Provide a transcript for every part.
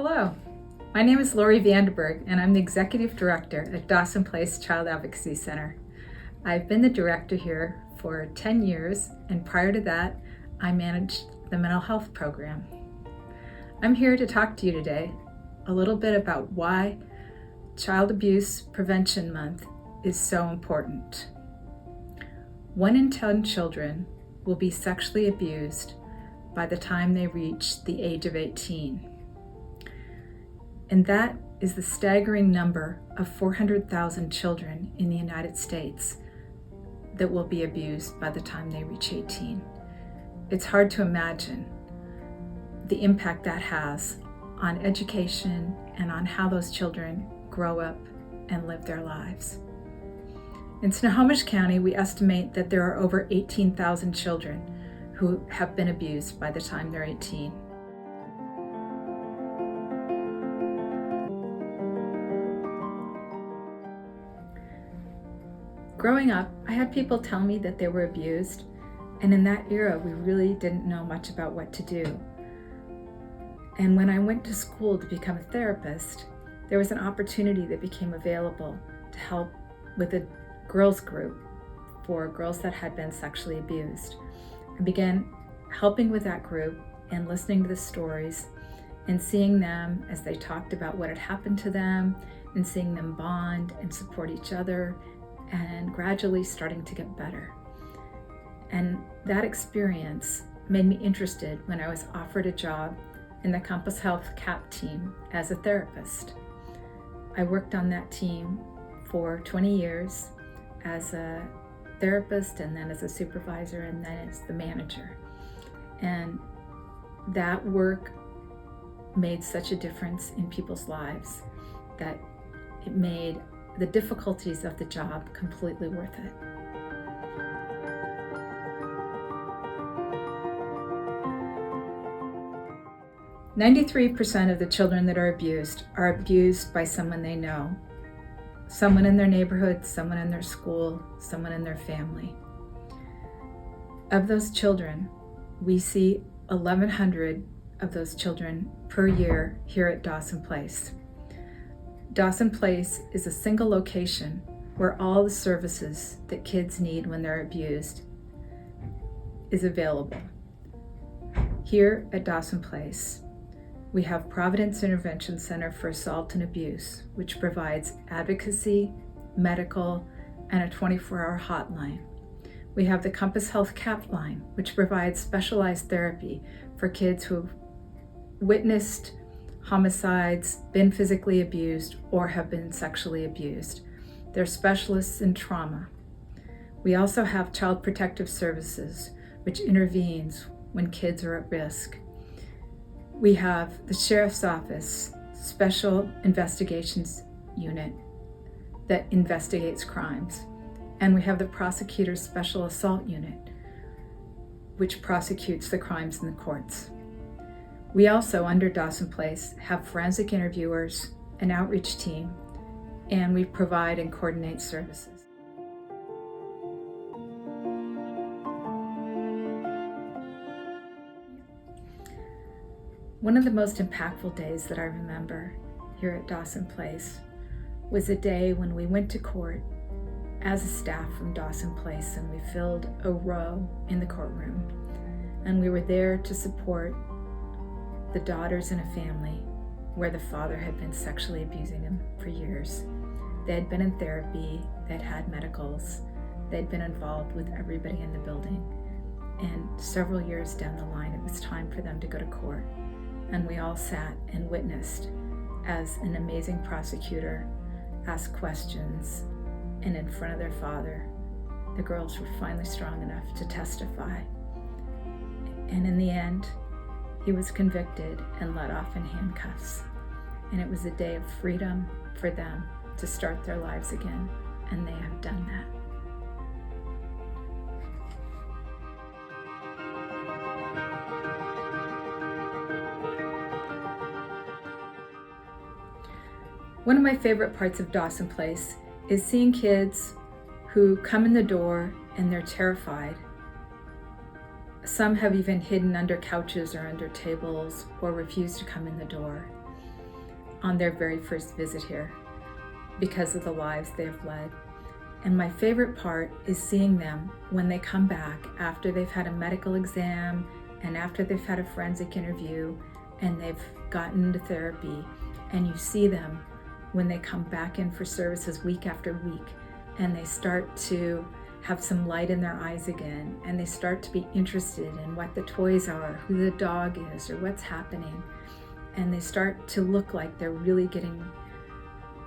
Hello, my name is Lori Vanderburg and I'm the Executive Director at Dawson Place Child Advocacy Center. I've been the director here for 10 years and prior to that, I managed the mental health program. I'm here to talk to you today a little bit about why Child Abuse Prevention Month is so important. 1 in 10 children will be sexually abused by the time they reach the age of 18. And that is the staggering number of 400,000 children in the United States that will be abused by the time they reach 18. It's hard to imagine the impact that has on education and on how those children grow up and live their lives. In Snohomish County, we estimate that there are over 18,000 children who have been abused by the time they're 18. Growing up, I had people tell me that they were abused, and in that era, we really didn't know much about what to do. And when I went to school to become a therapist, there was an opportunity that became available to help with a girls group for girls that had been sexually abused. I began helping with that group and listening to the stories and seeing them as they talked about what had happened to them and seeing them bond and support each other and gradually starting to get better. And that experience made me interested when I was offered a job in the Compass Health CAP team as a therapist. I worked on that team for 20 years as a therapist and then as a supervisor and then as the manager. And that work made such a difference in people's lives that it made the difficulties of the job completely worth it. "93% of the children that are abused by someone they know. Someone in their neighborhood, someone in their school, someone in their family. Of those children, we see 1,100 of those children per year here at Dawson Place. Dawson Place is a single location where all the services that kids need when they're abused is available. Here at Dawson Place, we have Providence Intervention Center for Assault and Abuse, which provides advocacy, medical, and a 24-hour hotline. We have the Compass Health CAP line, which provides specialized therapy for kids who have witnessed homicides, been physically abused, or have been sexually abused. They're specialists in trauma. We also have Child Protective Services, which intervenes when kids are at risk. We have the Sheriff's Office Special Investigations Unit that investigates crimes. And we have the Prosecutor's Special Assault Unit, which prosecutes the crimes in the courts. We also, under Dawson Place, have forensic interviewers, an outreach team, and we provide and coordinate services. One of the most impactful days that I remember here at Dawson Place was a day when we went to court as a staff from Dawson Place and we filled a row in the courtroom. And we were there to support the daughters in a family where the father had been sexually abusing them for years. They had been in therapy, they'd had medicals, they'd been involved with everybody in the building. And several years down the line, it was time for them to go to court. And we all sat and witnessed as an amazing prosecutor asked questions, and in front of their father, the girls were finally strong enough to testify. And in the end, he was convicted and let off in handcuffs. And it was a day of freedom for them to start their lives again, and they have done that. One of my favorite parts of Dawson Place is seeing kids who come in the door and they're terrified. Some have even hidden under couches or under tables or refused to come in the door. on their very first visit here because of the lives they've led. And my favorite part is seeing them when they come back after they've had a medical exam and after they've had a forensic interview and they've gotten into therapy, and you see them when they come back in for services week after week, and they start to have some light in their eyes again, and they start to be interested in what the toys are, who the dog is, or what's happening, and they start to look like they're really getting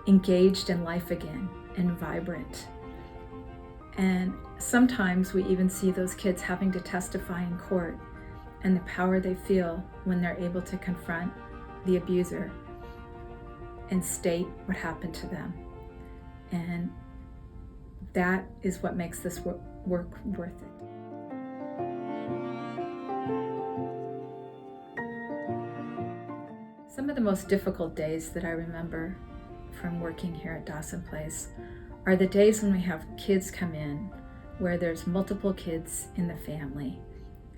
engaged in life again and vibrant. And sometimes we even see those kids having to testify in court, and the power they feel when they're able to confront the abuser and state what happened to them. And that is what makes this work worth it. Some of the most difficult days that I remember from working here at Dawson Place are the days when we have kids come in where there's multiple kids in the family,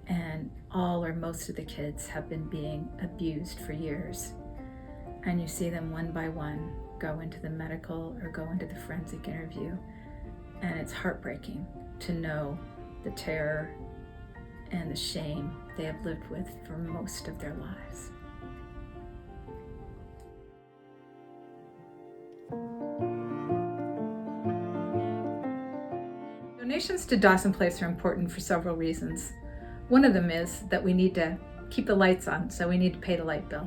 and all or most of the kids have been being abused for years. And you see them one by one go into the medical or go into the forensic interview. And it's heartbreaking to know the terror and the shame they have lived with for most of their lives. Donations to Dawson Place are important for several reasons. One of them is that we need to keep the lights on, so we need to pay the light bill.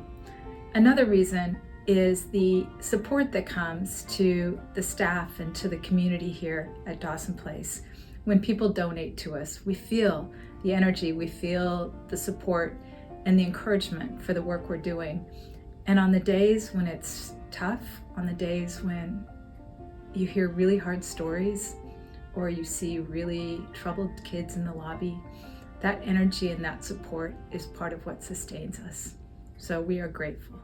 Another reason is the support that comes to the staff and to the community here at Dawson Place. When people donate to us, we feel the energy, we feel the support and the encouragement for the work we're doing. And on the days when it's tough, on the days when you hear really hard stories or you see really troubled kids in the lobby, that energy and that support is part of what sustains us. So we are grateful.